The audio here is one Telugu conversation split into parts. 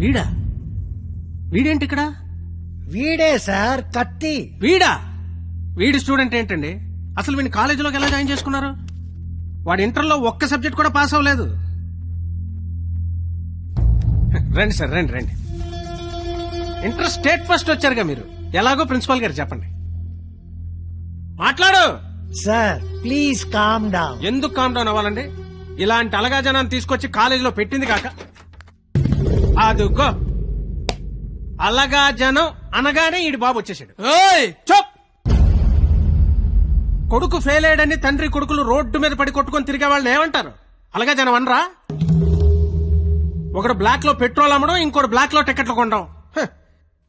వీడా? వీడేంటి ఇక్కడ? వీడే సార్, కత్తి. వీడా? వీడి స్టూడెంట్ ఏంటండి? అసలు వీడిని కాలేజీలోకి ఎలా జాయిన్ చేసుకున్నారు? వాడి ఇంటర్లో ఒక్క సబ్జెక్ట్ కూడా పాస్ అవ్వలేదు. రండి సార్, రండి రండి. ఇంటర్ స్టేట్ ఫస్ట్ వచ్చారుగా మీరు, ఎలాగో ప్రిన్సిపాల్ గారు చెప్పండి. మాట్లాడు సార్. Please calm down. ఎందుకు కామ్ డౌన్ అవ్వాలండి? ఇలాంటి అలగా జనాన్ని తీసుకొచ్చి కాలేజీలో పెట్టింది కాక అదుగో అలగా జనం అనగానే ఈడి బాబు వచ్చేసాడు. చోప్! కొడుకు ఫెయిల్ అయ్యాడని తండ్రి కొడుకులు రోడ్డు మీద పడి కొట్టుకొని తిరిగే వాళ్ళని ఏమంటారు? అలగా జనం అనరా? ఒకడు బ్లాక్ లో పెట్రోల్ అమ్మడం, ఇంకోటి బ్లాక్ లో టికెట్లు కొనడం.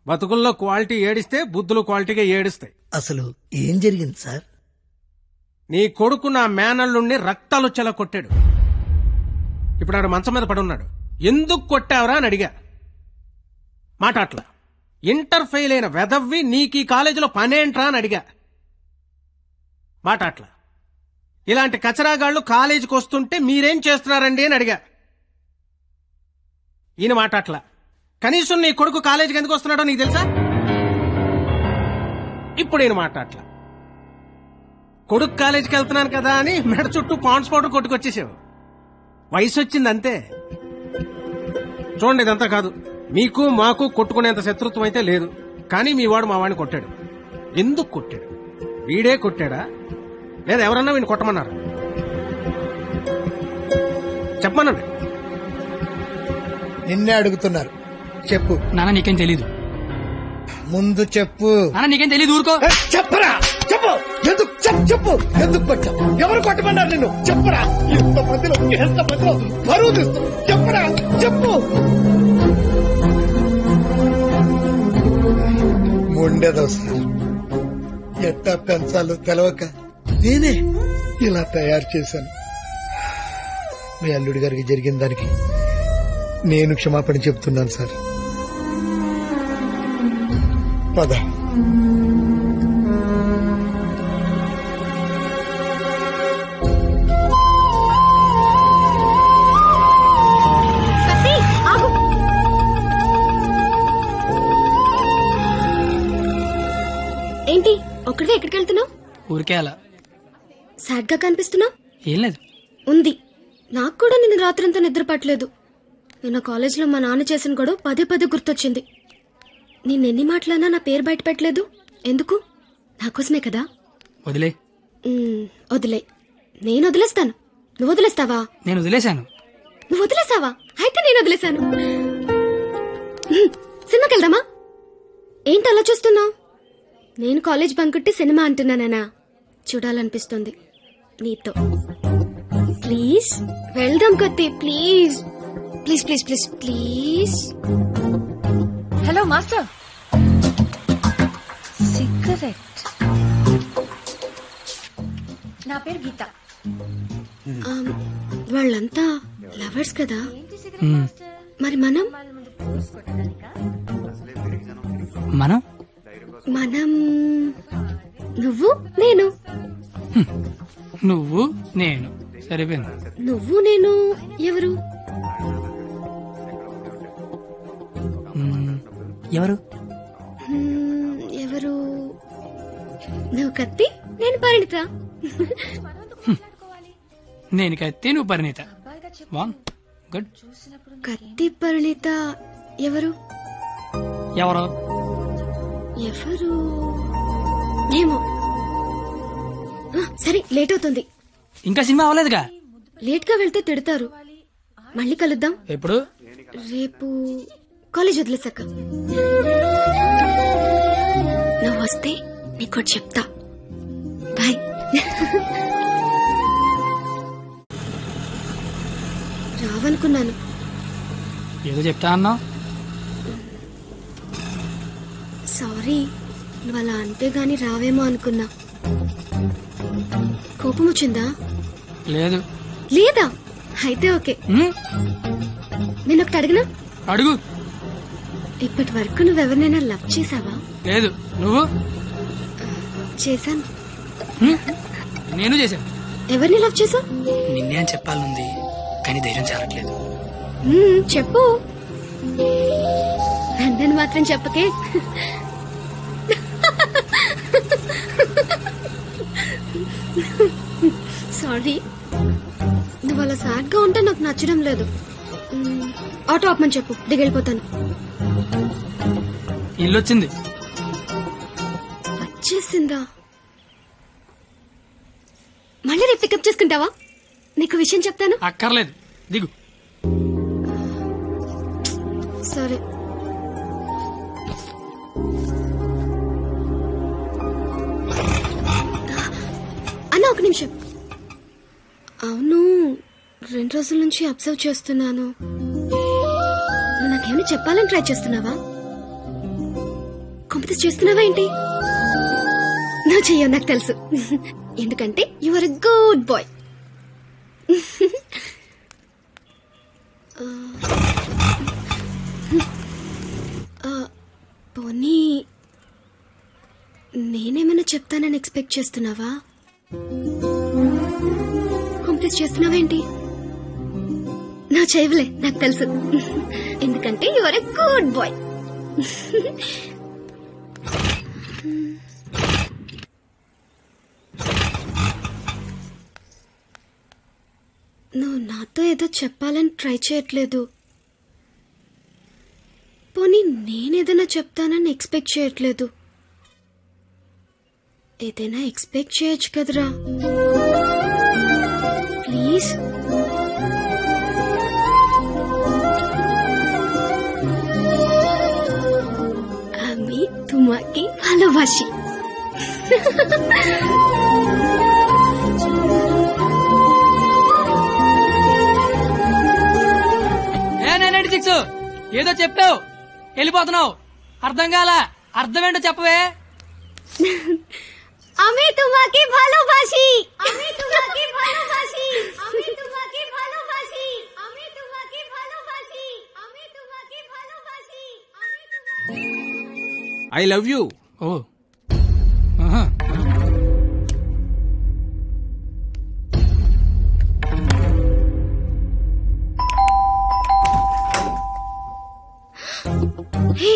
బతుకుల్లో క్వాలిటీ ఏడిస్తే బుద్ధులు క్వాలిటీగా ఏడుస్తాయి. అసలు ఏం జరిగింది సార్? నీ కొడుకు నా మేనల్లుణ్ణి రక్తాలు వచ్చేలా కొట్టాడు. ఇప్పుడు ఆడు మంచం మీద పడున్నాడు. ఎందుకు కొట్టావరా అని అడిగా. మాట అట్లా. ఇంటర్ ఫెయిల్ అయిన వెదవ్వి నీకు ఈ కాలేజీలో పనేంట్రా అని అడిగా. మాట అట్లా. ఇలాంటి కచరాగాళ్లు కాలేజీకి వస్తుంటే మీరేం చేస్తున్నారండి అని అడిగా. ఈయన మాట అట్లా. కనీసం నీ కొడుకు కాలేజీకి ఎందుకు వస్తున్నాడో నీకు తెలుసా? ఇప్పుడు ఈయన మాట అట్లా. కొడుకు కాలేజీకి వెళ్తున్నాను కదా అని మెడ చుట్టూ పాండ్స్ పౌడర్ కొట్టుకొచ్చేసావు. వయసు వచ్చింది అంతే. చూడండి, ఇదంతా కాదు. మీకు మాకు కొట్టుకునేంత శత్రుత్వం అయితే లేదు. కానీ మీ వాడు మా వాడిని కొట్టాడు. ఎందుకు కొట్టాడు? వీడే కొట్టాడా లేదా ఎవరన్నా వీడిని కొట్టమన్నారు? చెప్పమనండి. నిన్నే అడుగుతున్నారు, చెప్పు. నాన్న నీకేం తెలీదు. ముందు చెప్పు. నాన్న నీకేం తెలీదు, ఊరుకో. చెప్పరా, చెప్పు. ఎందుకు చెప్పు. ఎందుకు కొట్టావు? ఎవరు కొట్టమన్నారు నిన్ను? చెప్పరా. ఎంతమందిలో బరువు తీస్తావు? చెప్పరా, చెప్పు. ఉండేదో సార్, ఎట్టా పెంచాలో తెలవక నేనే ఇలా తయారు చేశాను. మీ అల్లుడి గారికి జరిగిన దానికి నేను క్షమాపణ చెప్తున్నాను సార్. పద. ఏంటి ఒక్కడే ఎక్కడికి వెళ్తున్నావు? ఊరికే అలా. సాడ్ గా కనిపిస్తున్నావు. ఏం లేదు. ఉంది. నాకు కూడా నిన్న రాత్రంతా నిద్ర పట్టలేదు. నిన్న కాలేజీలో మా నాన్న చేసిన గొడవ పదే పదే గుర్తొచ్చింది. నిన్నెన్ని మాటలన్నా నా పేరు బయట పెట్టలేదు. ఎందుకు? నాకోసమే కదా. వదిలే. వదిలే. నేను వదిలేస్తాను. నువ్వు వదిలేస్తావా? నేను వదిలేశాను. నువ్వు వదిలేసావా? అయితే నేను వదిలేశాను. సినిమాకి వెళ్దామా? ఏంటి అలా చూస్తున్నావు? నేను కాలేజ్ బంకొట్టి సినిమా అంటున్నానా? చూడాలనిపిస్తుంది నీతో. ప్లీజ్ వెళ్దాం కత్తి. Please please please please please. Hello master. Cigarette. నా పేరు గీత. వాళ్ళంతా లవర్స్ కదా. మరి మనం మనం మనం నువ్వు నేను. నువ్వు నేను సరిపోయింది. నువ్వు నేను ఎవరు? ఎవరు ఎవరు? నువ్వు కత్తి, నేను పరిణిత. నేను కత్తి, నువ్వు పరిణిత. గుడ్. కత్తి పరిణిత ఎవరు? ఎవరు ఎవరు ఏమో. సరే, లేట్ అవుతుంది. ఇంకా సినిమా అవ్వలేదుగా. లేట్ గా వెళ్తే తిడతారు. మళ్ళీ కలుద్దాం. ఎప్పుడు? రేపు కాలేజ్ వదిలేసాక. నువ్వు వస్తే నీకు చెప్తా. బాయ్. రావనుకున్నాను. ఏదో చెప్తా అన్నావు. సారీ, నువ్వు అలా అంటే గాని రావేమో అనుకున్నా. కోపం వచ్చిందా? లేదు. లేదా? అయితే ఓకే. నేను ఒకటి అడిగినా? అడుగు. ఇప్పటి వరకు నువ్వెవరినైనా లవ్ చేసావా? లేదు. నువ్వు? చేశాను. నేను చేశాను. ఎవరిని లవ్ చేసావు? నిన్నే అని చెప్పాలనుంది, కానీ ధైర్యం చాలట్లేదు. చెప్పు. మాత్రం చెప్పకే. సారీ, నువ్వు అలా సాడ్ గా ఉంటే నాకు నచ్చడం లేదు. ఆటో ఆపమని చెప్పు, దిగెళ్ళిపోతాను. ఇల్లు వచ్చింది. వచ్చేసిందా? మళ్ళీ రేపు పికప్ చేసుకుంటావా? నీకు విషయం చెప్తాను. అక్కర్లేదు, దిగు. సరే. అన్న ఒక నిమిషం. అవును, 2 రోజుల నుంచి అబ్జర్వ్ చేస్తున్నాను. నువ్వు నాకేమైనా చెప్పాలని ట్రై చేస్తున్నావా? కాంపిటీస్ చేస్తున్నావా ఏంటి? నువ్వు చెయ్యవు, నాకు తెలుసు. ఎందుకంటే you are a good boy. పోనీ నేనేమైనా చెప్తానని ఎక్స్పెక్ట్ చేస్తున్నావా? కాంపిటీస్ చేస్తున్నావా ఏంటి? నువ్వు చేయవులే, నాకు తెలుసు. ఎందుకంటే you are a good boy. నువ్వు నాతో ఏదో చెప్పాలని ట్రై చేయట్లేదు. పోనీ నేనేదైనా చెప్తానని ఎక్స్పెక్ట్ చేయట్లేదు. ఏదైనా ఎక్స్పెక్ట్ చేయొచ్చు కదరా, ప్లీజ్. আমি তোমাকে ভালোবাসি. ఏదో చెప్పావు, వెళ్ళిపోతున్నావు. అర్థం కాలా? అర్థమేంటో చెప్పవే. আমি তোমাকে ভালোবাসি. আমি তোমাকে ভালোবাসি. আমি তোমাকে ভালোবাসি. আমি তোমাকে ভালোবাসি. আমি তোমাকে ভালোবাসি. আমি তোমাকে ఐ లవ్ యూ. ఓ, ఆహా. హే,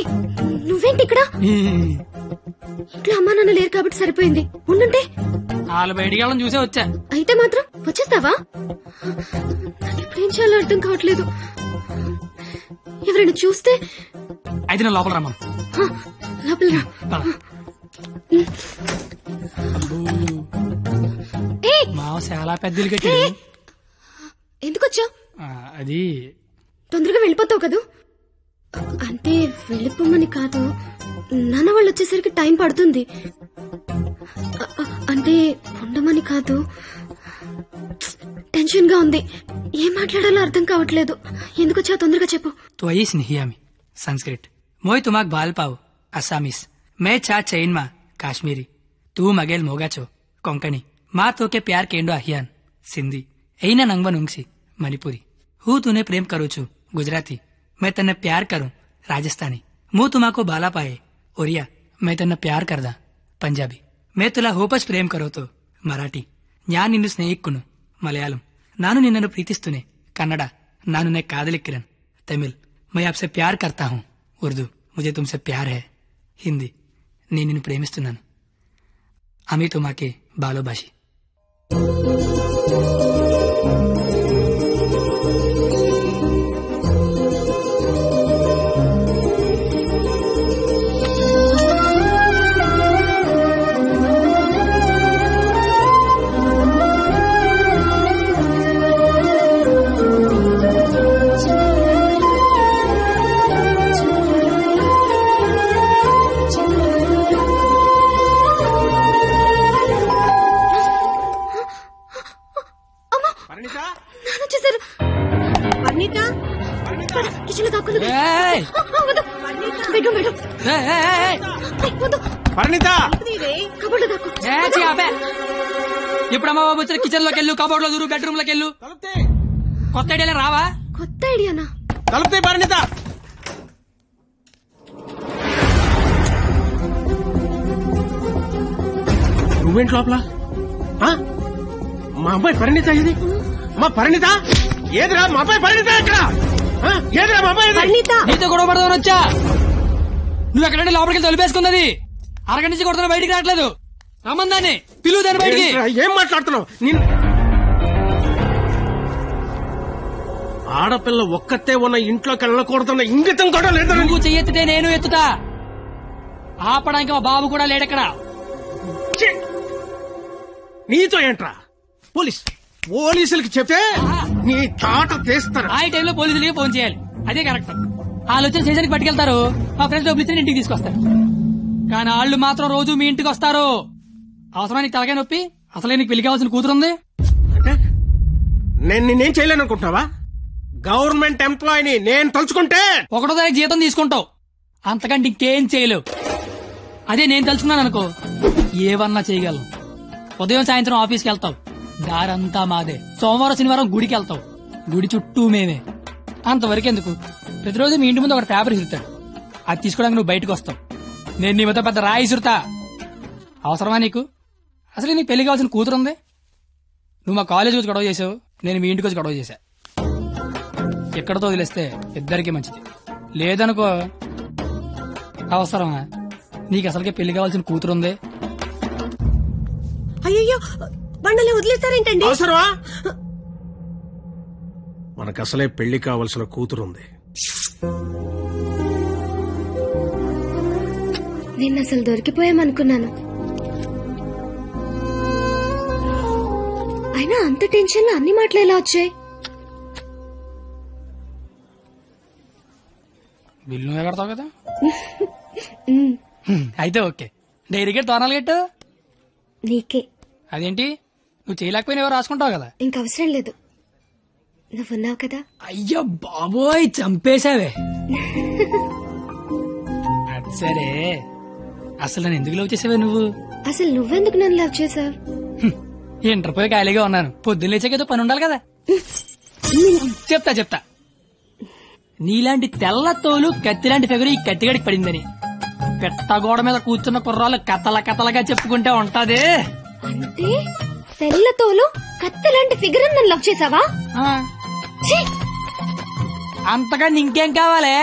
నువ్వేంటి ఇక్కడ? ఇంట్లో అమ్మా నాన్న లేరు కాబట్టి సరిపోయింది. ఉండుంటే వాళ్ళు బయటికి వెళ్ళడం చూసే వచ్చా. అయితే మాత్రం వచ్చేస్తావా? నాకు ఇప్పుడేం చేయాలో అర్థం కావట్లేదు. ఎవరైనా చూస్తే? అయితే నేను లోపల రమ్మను. లోపల రా. మావ చాలా పెద్దలు కట్టాడు. ఎందుకు వచ్చావు? అది తొందరగా వెళ్ళిపోతావు కదూ? అంటే వెళ్ళిపోమని కాదు, నాన్న వాళ్ళు వచ్చేసరికి టైం పడుతుంది. అంటే ఉండమని కాదు, టెన్షన్ గా ఉంది. ఏం మాట్లాడాలో అర్థం కావట్లేదు. ఎందుకు వచ్చావు? తొందరగా చెప్పు. तो आई स्नेहियामी संस्कृत मोय तुमाक बाल पाव असामीस मैं चा चैन मा काश्मीरी तू मगेल मोगाचो कोंकणी माँ तो के प्यार केंडो अहियान सिंधी एना नंगवन उंगसी मणिपुरी हूँ तूने प्रेम करू छू गुजराती मैं तन्ने प्यार करूं राजस्थानी मुँह तुमाको बाला पाए ओरिया मैं तन्ने प्यार करदा पंजाबी मैं तुला होपस प्रेम करो तो मराठी न्या निन्नु स्नेहिक्कुनु मलयालम नानु निन्ननु प्रीतिस्तुने कन्नड नानु ने कादलिक्किरन तमिल मैं आपसे प्यार करता हूँ उर्दू मुझे तुमसे प्यार है हिंदी నేను నిన్ను ప్రేమిస్తున్నాను ఆమె తుమాకే బాలోబాషి ఇప్పుడు అమ్మ బాబు వచ్చిన కిచెన్ లోకి వెళ్ళు కబోర్డ్ లో దూరు బెడ్రూమ్ లోకి వెళ్ళు కొత్త ఐడియా రావా కొత్త ఐడియానా తలుపుతే పరిణిత నువ్వేంటి లోపల మా అమ్మాయి పరిణిత ఇది మా పరిణిత ఏదిరా మా అమ్మాయి పరిణిత ఎక్కడ ఏదిరా మా అమ్మాయి నీతో గొడవ పడదామని వచ్చా నువ్వు ఎక్కడంటే లోపలికి తొలిపేసుకుంది. అరగంట నుంచి కొడుతున్నా, బయటికి రావట్లేదు. రమ్మందాన్ని పిలువు, దాన్ని బయటికి. ఏం మాట్లాడుతున్నావు? ఆడపిల్ల ఒక్కతే ఉన్న ఇంట్లోకి వెళ్ళకూడదన్న ఇంగితం కూడా లేదు. నువ్వు చెయ్యెత్తితే నేను ఎత్తుతా. ఆపడానికి మా బాబు కూడా లేడెక్కడ. నీతో ఏంట్రా? పోలీసులకి చెప్తే నీ తాట తీస్తారు. ఆ టైంలో పోలీసులకి ఫోన్ చేయాలి, అదే కరెక్ట్. వాళ్ళు వచ్చి స్టేషన్కి పట్టుకెళ్తారు, మా ఫ్రెండ్స్ డబ్బులు ఇచ్చి ఇంటికి తీసుకొస్తారు. కానీ వాళ్ళు మాత్రం రోజు మీ ఇంటికి వస్తారు. అవసరం నీకు తలకాయ నొప్పి? అసలే నీకు పెళ్లి కావాల్సిన కూతురుంది. అంటే నేను నిన్నేం చేయలేను అనుకుంటున్నావా? గవర్నమెంట్ ఎంప్లాయీని నేను తలుచుకుంటే 1వ తారీఖు జీతం తీసుకుంటావు, అంతకంటే ఇంకేం చేయలేవు. అదే నేను తలుచుకున్నాను అనుకో, ఏవన్నా చేయగలను. ఉదయం సాయంత్రం ఆఫీస్కి వెళ్తావు, దారంతా మాదే. సోమవారం శనివారం గుడికి వెళ్తావు, గుడి చుట్టూ మేమే. అంతవరకు ఎందుకు, ప్రతిరోజు మీ ఇంటి ముందు ఒక పేపర్ ఇసురుతాడు, అది తీసుకోవడానికి నువ్వు బయటకు వస్తావు. నేను నీ మొత్తం పెద్ద రాయి ఇసురుతా. అవసరమా నీకు? అసలు నీకు పెళ్లి కావాల్సిన కూతురుంది. నువ్వు మా కాలేజ్ వచ్చి గొడవ చేసావు, నేను మీ ఇంటికి వచ్చి గొడవ చేశా. ఎక్కడతో వదిలేస్తే ఇద్దరికి మంచిది. లేదనుకో, అవసరమా? నీకు అసలుకే పెళ్లి కావాల్సిన కూతురుంది. అయ్యో బండలే వదిలేస్తారేంటండి? అవసరమా? మనకు అసలే పెళ్లి కావలసిన కూతురుంది. నేను అసలు దొరికిపోయామనుకున్నాను. అయినా అంత టెన్షన్ లో అన్ని మాటలు ఎలా వచ్చాయి? బిల్లు నువ్వే కడతావు కదా. అయితే ఓకే. డైరీ గెట్ తోనాలు గెట్టు నీకే. అదేంటి, నువ్వు చేయలేకపోయినా ఎవరు రాసుకుంటావు కదా. ఇంకవసరం లేదు, నువ్వున్నావు కదా. అయ్యో బాబోయ్, చంపేశావే. అది సరే, అసలు నన్ను ఎందుకు లవ్ చేసావే నువ్వు? అసలు నువ్వెందుకు నన్ను లవ్ చేసావు? ఇంటర్ పోయి ఖాళీగా ఉన్నాను, పొద్దున్న లేచాకేదో పని ఉండాలి కదా. చెప్తా. నీలాంటి తెల్ల తోలు కత్తిలాంటి ఫిగర్ ఈ కత్తిగడికి పడిందని పెట్టగోడ మీద కూర్చున్న కుర్రాలు కథలగా చెప్పుకుంటే ఉంటది. అంటే తెల్లతోలు కత్తిలాంటి ఫిగర్ నన్ను లవ్ చేసావా? అంతగా ఇంకేం కావాలే?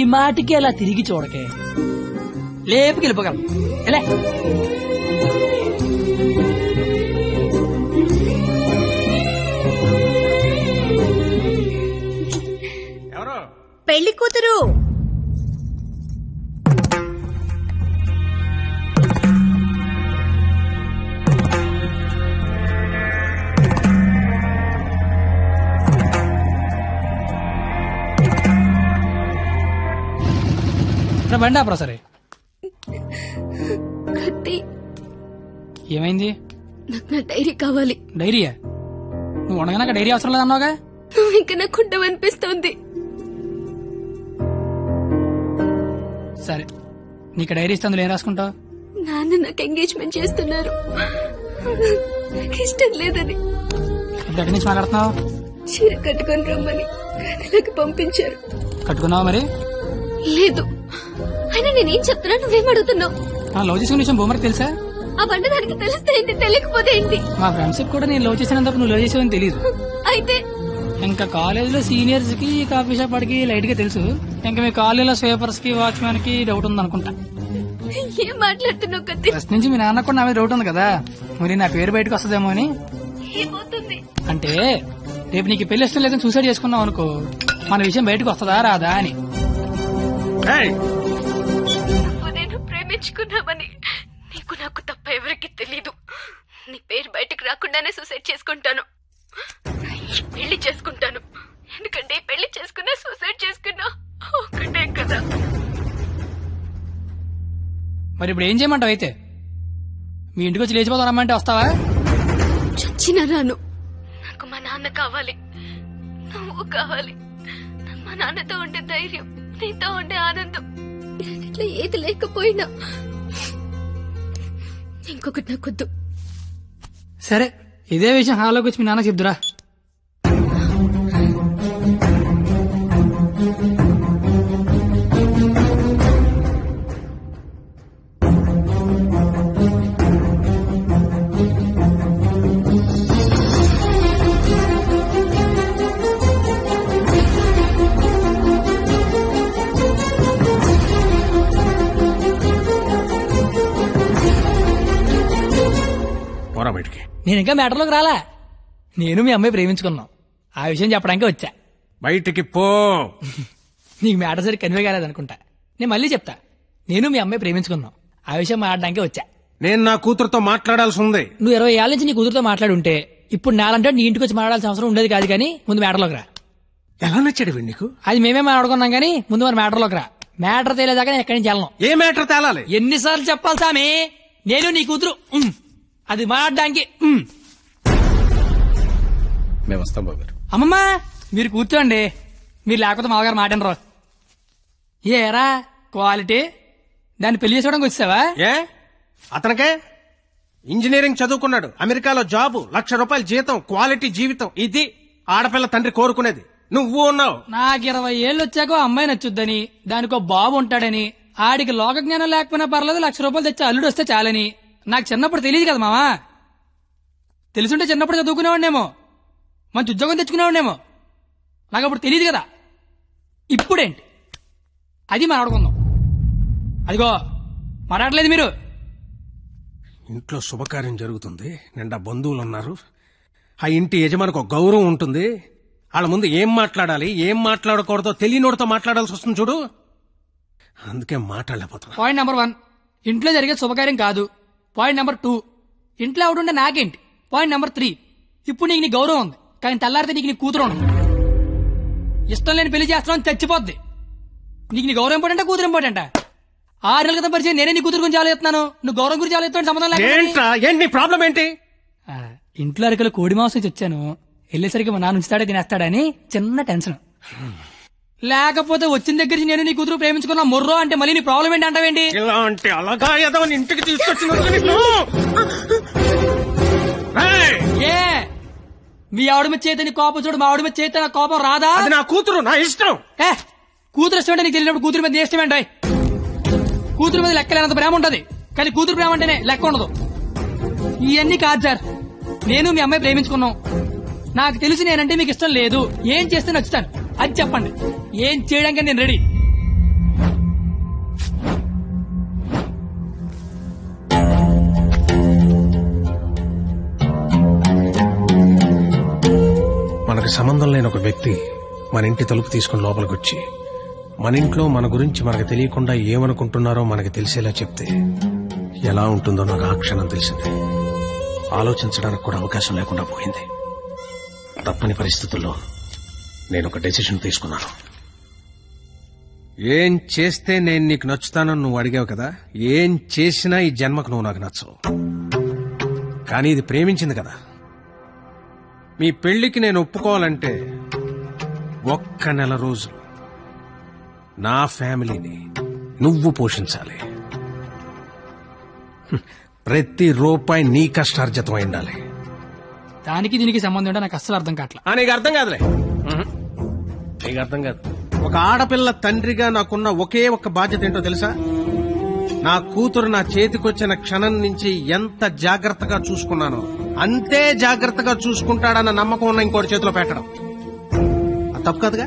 మాటికి అలా తిరిగి చూడకే, లేపుకి వెళ్ళిపోగలం. ఎలా ఎవరు? పెళ్లి కూతురు. బండి ఆపరా. సరే, ఏమైంది? నాకు నా డైరీ కావాలి. డైరీయా? నువ్వు ఉండగా డైరీ అవసరం లేదన్నావుగా. నువ్వు ఇంకా నాకు ఉండవనిపిస్తోంది. సరే, నీకు డైరీ ఇస్తుంది, ఏం రాసుకుంటావు? నాన్న నాకు ఎంగేజ్మెంట్ చేస్తున్నారు, నాకు ఇష్టం లేదని. ఎక్కడి నుంచి మాట్లాడుతున్నావు? చీర కట్టుకొని రమ్మని గదిలోకి పంపించారు. కట్టుకున్నావా మరి? లేదు. అయినా నేనేం చెప్తున్నా, నువ్వేం అడుగుతున్నావు? లవ్ చేసుకునే విషయం బొమ్మకి తెలుసా? ఆ బండ దానికి తెలిస్తే ఏంటి, తెలియకపోతే ఏంటి? మా ఫ్రెండ్షిప్ కూడా నేను లవ్ చేసినందుకు నువ్వు లవ్ చేసావని తెలియదు. అయితే ఇంకా కాలేజ్ లో సీనియర్స్ కి కాఫీ షాప్ వాడికి లైట్ గా తెలుసు. ఇంకా మీ కాలేజీలో స్వీపర్స్ కి వాచ్మెన్ కి డౌట్ ఉంది అనుకుంటా. ఏం మాట్లాడుతున్నావు కత్తి? ఫస్ట్ నుంచి మీ నాన్న కూడా నా మీద డౌట్ ఉంది కదా, మరి నా పేరు బయటకు వస్తుందేమో అని. ఏమవుతుంది అంటే రేపు నీకు పెళ్లి ఇష్టం లేదని సూసైడ్ చేసుకున్నావు అనుకో, మన విషయం బయటకు వస్తుందా రాదా అని. నేను ప్రేమించుకున్నామని నీకు నాకు తప్ప ఎవరికి తెలీదు. నీ పేరు బయటకు రాకుండానే సూసైడ్ చేసుకుంటాను, పెళ్లి చేసుకుంటాను. ఎందుకంటే పెళ్లి చేసుకున్నా సూసైడ్ చేసుకున్నా ఒకటే కదా. మరి ఇప్పుడు ఏం చేయమంటావు? అయితే మీ ఇంటికి వచ్చి లేచిపోతాను రమ్మంటే వస్తావా? చచ్చినా రాను. నాకు మా నాన్న కావాలి, నువ్వు కావాలి. మా నాన్నతో ఉండే ధైర్యం, నీతో ఉండే ఆనందం, ఇట్లా ఏది లేకపోయినా ఇంకొకటి నాకొద్దు. సరే, ఇదే విషయం హాల్లోకి వచ్చి మీ నాన్న చెప్దురా. పోరా బయటికి. నేను ఇంకా మ్యాటర్లోకి రాలా. నేను మీ అమ్మాయి ప్రేమించుకున్నాం. ఆ విషయం చెప్పడానికి వచ్చా. బయటికి పో. నీకు మ్యాటర్ సరి కన్వే కాలేదనుకుంటా. నేను మళ్ళీ చెప్తా. నేను మీ అమ్మాయి ప్రేమించుకున్నాం. ఆ విషయం మాట్లాడడానికి వచ్చా. నేను నా కూతురుతో మాట్లాడాల్సి ఉంది. నువ్వు 20 ఏళ్ల నుంచి నీ కూతురుతో మాట్లాడుంటే ఇప్పుడు నాలంటే నీ ఇంటికి వచ్చి మాట్లాడాల్సిన అవసరం ఉండేది కాదు. కానీ ముందు మ్యాటర్లోకి రా. ఎలా నచ్చాడు వీడు నీకు? అది మేమే మాట్లాడుకున్నాం కానీ ముందు మన మ్యాటర్లోకి రా. మ్యాటర్ తేలేదాకా నేను ఎక్కడి నుంచి వెళ్ళను. ఏ మ్యాటర్ తేలాలి? ఎన్నిసార్లు చెప్పాలి సామి? నేను నీ కూతురు అది మాట్లాడడానికి. మేము వస్తాం బాబు గారు. అమ్మమ్మ మీరు కూర్చోండి. మీరు లేకపోతే మామగారు మాటనరు. ఏరా క్వాలిటీ దాన్ని పెళ్లి చేసుకోవడానికి వచ్చావా? ఏ అతనికే ఇంజనీరింగ్ చదువుకున్నాడు, అమెరికాలో జాబు, ₹1,00,000 జీతం, క్వాలిటీ జీవితం. ఇది ఆడపిల్ల తండ్రి కోరుకునేది. నువ్వు ఉన్నావు. నాకు 20 ఏళ్ళు వచ్చాక అమ్మాయి నచ్చుద్దని, దానికో బాబు ఉంటాడని, ఆడికి లోక జ్ఞానం లేకపోయినా పర్లేదు ₹1,00,000 తెచ్చి అల్లుడు వస్తే చాలని నాకు చిన్నప్పుడు తెలియదు కదా మావా. తెలుసుంటే చిన్నప్పుడు చదువుకునేవాడినేమో, మంచి ఉద్యోగం తెచ్చుకునేవాడినేమో. నాకు అప్పుడు తెలియదు కదా. ఇప్పుడేంటి అది మాట్లాడుకుందాం. అదిగో మాట్లాడలేదు మీరు. ఇంట్లో శుభకార్యం జరుగుతుంది, నిండా బంధువులు ఉన్నారు. ఆ ఇంటి యజమానికి ఒక గౌరవం ఉంటుంది. వాళ్ళ ముందు ఏం మాట్లాడాలి ఏం మాట్లాడకూడదో తెలియనోడితో మాట్లాడాల్సి వస్తుంది చూడు. అందుకే మాట్లాడలేకపోతున్నా. పాయింట్ నెంబర్ 1 ఇంట్లో జరిగే శుభకార్యం కాదు. పాయింట్ నెంబర్ 2 ఇంట్లో ఎవడుంటే నాకేంటి. పాయింట్ నెంబర్ 3 ఇప్పుడు నీకు నీ గౌరవం ఉంది, కానీ తెల్లారితే నీకు నీ కూతురు ఉండదు. ఇష్టం లేని పెళ్లి చేస్తున్నావు చచ్చిపోద్ది. నీకు నీ గౌరవం ఇంపార్టెంటా కూతురు ఇంపార్టెంటా? 6 నెలల క్రితం పరిచయం నేనే నీ కూతురు గురించి ఆలోచిస్తున్నాను. నువ్వు గౌరవం గురించి ఆలోచిస్తాను సంబంధం లేదు. ఏంటి ప్రాబ్లం ఏంటి? ఇంట్లో అరకలు కోడి మాంసం తెచ్చాను, వెళ్ళేసరికి మా నాన్న ఉంచుతాడే తినేస్తాడని చిన్న టెన్షన్. లేకపోతే వచ్చిన దగ్గర నుంచి నేను నీ కూతురు ప్రేమించుకున్నా మొర్రో అంటే మళ్ళీ నీ ప్రాబ్లం ఏంటి అంటావేంటి? ఇలాంటి అలాగా ఏదో ఇంటికి తీసుకొచ్చిన ఏ మీ ఆవిడ మీద చేత నీ కోపం చూడు, మా ఆవిడ మీద చేత నా కోపం రాదా? అది నా కూతురు, నా ఇష్టం. కూతురు ఇష్టం అంటే నీకు తెలియనప్పుడు కూతురు మీద ఇష్టం ఏంటి? కూతురు మీద లెక్కలేనంత ప్రేమ ఉంటది, కానీ కూతురు ప్రేమ అంటేనే లెక్క ఉండదు. ఇవన్నీ కాదు సార్. నేను మీ అమ్మాయి ప్రేమించుకున్నాం. నాకు తెలిసి నేనంటే మీకు ఇష్టం లేదు. ఏం చేస్తే నచ్చుతాను అది చెప్పండి. ఏం చేయడానికి నేను రెడీ. మనకు సంబంధం లేని ఒక వ్యక్తి మన ఇంటి తలుపు తీసుకుని లోపలికి వచ్చి మన ఇంట్లో మన గురించి మనకు తెలియకుండా ఏమనుకుంటున్నారో మనకి తెలిసేలా చెప్తే ఎలా ఉంటుందో నాకు ఆ క్షణం తెలిసింది. ఆలోచించడానికి కూడా అవకాశం లేకుండా పోయింది. తప్పని పరిస్థితుల్లో నేను ఒక డెసిషన్ తీసుకున్నాను. ఏం చేస్తే నేను నీకు నచ్చుతానని నువ్వు అడిగావు కదా. ఏం చేసినా ఈ జన్మకు నువ్వు నాకు నచ్చవు. కానీ ఇది ప్రేమించింది కదా. మీ పెళ్లికి నేను ఒప్పుకోవాలంటే 1 నెల రోజులు నా ఫ్యామిలీని నువ్వు పోషించాలి. ప్రతి రూపాయి నీ కష్టార్జితం అయి ఉండాలి. దానికి దీనికి సంబంధం ఏంటో నాకు అస్సలు అర్థం కావట్లా. నీకు అర్థం కాదులే. నీకు అర్థం కాదు. ఒక ఆడపిల్ల తండ్రిగా నాకున్న ఒకే ఒక్క బాధ్యత ఏంటో తెలుసా? నా కూతురు నా చేతికొచ్చిన క్షణం నుంచి ఎంత జాగ్రత్తగా చూసుకున్నానో అంతే జాగ్రత్తగా చూసుకుంటాడన్న నమ్మకం ఉన్న ఇంకోటి చేతిలో పెట్టడం అది తప్పు కాదుగా.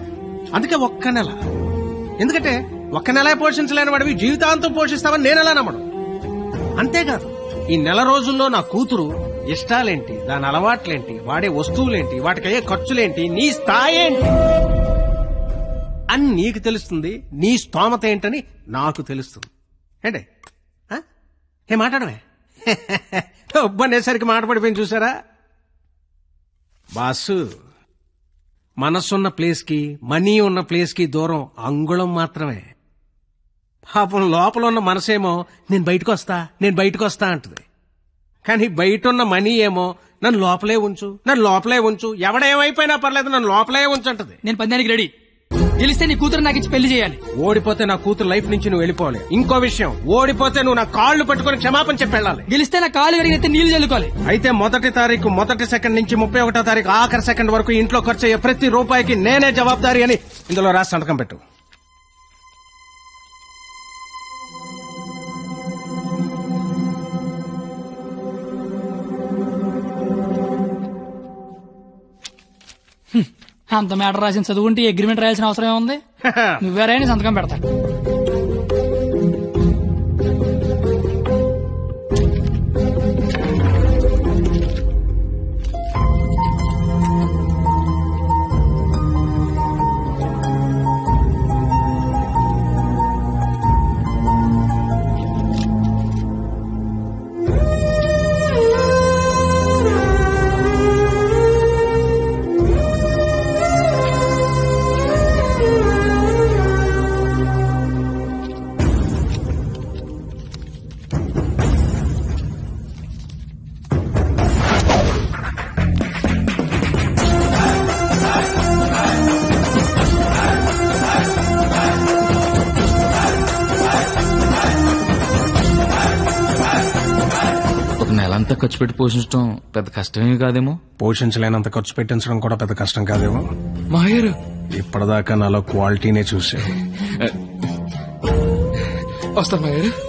అందుకే 1 నెల. ఎందుకంటే 1 నెల పోషించలేని వాడివి జీవితాంతం పోషిస్తావని నేనెలా నమ్మడం. అంతేకాదు ఈ నెల రోజుల్లో నా కూతురు ఇష్టాలేంటి, దాని అలవాట్లేంటి, వాడే వస్తువులేంటి, వాటికయ్యే ఖర్చులేంటి, నీ స్థాయి ఏంటి అని నీకు తెలుస్తుంది. నీ స్తోమత ఏంటని నాకు తెలుస్తుంది. ఏంటి ఏ మాట్లాడమే ఒబ్బనేసరికి మాటపడిపోయింది చూసారా? బాసు, మనసున్న ప్లేస్ కి మనీ ఉన్న ప్లేస్ కి దూరం అంగుళం మాత్రమే. పాపం లోపల ఉన్న మనసేమో నేను బయటకు వస్తా అంటది. కానీ బయట ఉన్న మనీ ఏమో నన్ను లోపలే ఉంచు ఎవడేమైపోయినా పర్లేదు నన్ను లోపలే ఉంచు అంటది. నేను 10 రెడీ. గెలిస్తే నీ కూతురు నాకు ఇచ్చి పెళ్లి చేయాలి. ఓడిపోతే నా కూతురు లైఫ్ నుంచి నువ్వు వెళ్ళిపోవాలి. ఇంకో విషయం, ఓడిపోతే నువ్వు నా కాళ్లు పట్టుకుని క్షమాపణ చెప్పి వెళ్ళాలి. గెలిస్తే నా కాళ్ళు కడిగితే నీళ్లు చల్లుకోవాలి. అయితే 1వ తారీఖు 1వ సెకండ్ నుంచి 31వ తారీఖు ఆఖరి సెకండ్ వరకు ఇంట్లో ఖర్చు అయ్యే ప్రతి రూపాయికి నేనే జవాబారి అని ఇందులో రాసి సంతకం పెట్టు. అంత మ్యాటర్ రాసిన చదువుకుంటే అగ్రిమెంట్ రాయాల్సిన అవసరం ఏముంది? నువ్వేరే సంతకం పెడతా. ఇంత ఖర్చు పెట్టి పోషించడం పెద్ద కష్టమేమి కాదేమో. పోషించలేనంత ఖర్చు పెట్టించడం కూడా పెద్ద కష్టం కాదేమో. మాయర్ ఇప్పటిదాకా నాలో క్వాలిటీనే చూసా. వస్తాను మాయర్.